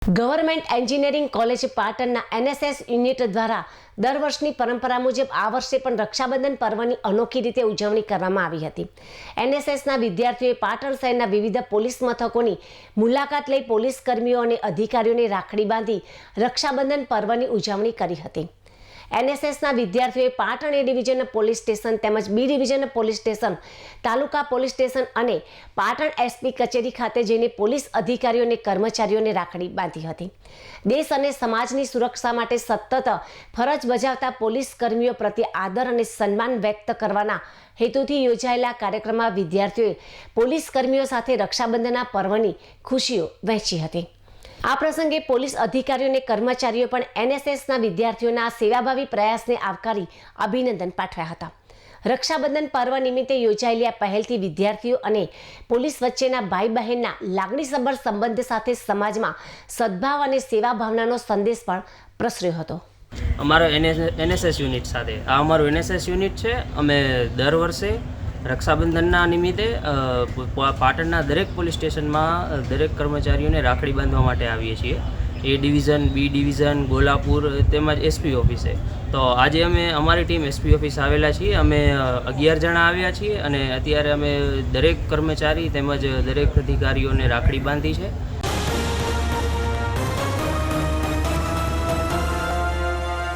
Government engineering college પાટણના NSS unit દ્વારા દર વર્ષની પરંપરા મુજબ આ વર્ષે પણ રક્ષાબંધન પર્વની અનોખી રીતે ઉજવણી કરવામાં આવી હતી. એનએસએસના વિદ્યાર્થીઓએ પાટણ શહેરના વિવિધ પોલીસ મથકોની મુલાકાત લઈ પોલીસ કર્મીઓ અને અધિકારીઓને રાખડી બાંધી રક્ષાબંધન પર્વની ઉજવણી કરી હતી. એનએસએસના વિદ્યાર્થીઓએ પાટણ એ ડિવિઝન પોલીસ સ્ટેશન તેમજ બી ડિવિઝન પોલીસ સ્ટેશન, તાલુકા પોલીસ સ્ટેશન અને પાટણ એસપી કચેરી ખાતે જઈને પોલીસ અધિકારીઓ અને કર્મચારીઓને રાખડી બાંધી હતી. દેશ અને સમાજની સુરક્ષા માટે સતત ફરજ બજાવતા પોલીસ કર્મીઓ પ્રત્યે આદર અને સન્માન વ્યક્ત કરવાના હેતુથી યોજાયેલા કાર્યક્રમમાં વિદ્યાર્થીઓએ પોલીસ કર્મીઓ સાથે રક્ષાબંધનના પર્વની ખુશીઓ વહેંચી હતી. આ પ્રસંગે પોલીસ અધિકારીઓ અને કર્મચારીઓ પણ એનએસએસના વિદ્યાર્થીઓના સેવાભાવી પ્રયાસને આવકારી અભિનંદન પાઠવ્યા હતા. રક્ષાબંધન પર્વ નિમિત્તે યોજાયેલી આ પહેલથી વિદ્યાર્થીઓ અને પોલીસ વચ્ચેના ભાઈ બહેનના લાગણીસભર સંબંધ સાથે સમાજમાં સદભાવ અને સેવા ભાવનાનો સંદેશ પણ પ્રસર્યો હતો. અમારો એનએસએસ યુનિટ સાથે આ અમારું એનએસએસ યુનિટ છે. અમે દર વર્ષે રક્ષાબંધનના નિમિત્તે પાટણના દરેક પોલીસ સ્ટેશનમાં દરેક કર્મચારીઓને રાખડી બાંધવા માટે આવીએ છીએ. એ ડિવિઝન, બી ડિવિઝન, ગોલાપુર તેમજ એસપી ઓફિસે. તો આજે અમે અમારી ટીમ એસપી ઓફિસ આવેલા છીએ. અમે 11 જણા આવ્યા છીએ અને અત્યારે અમે દરેક કર્મચારી તેમજ દરેક અધિકારીઓને રાખડી બાંધી છે.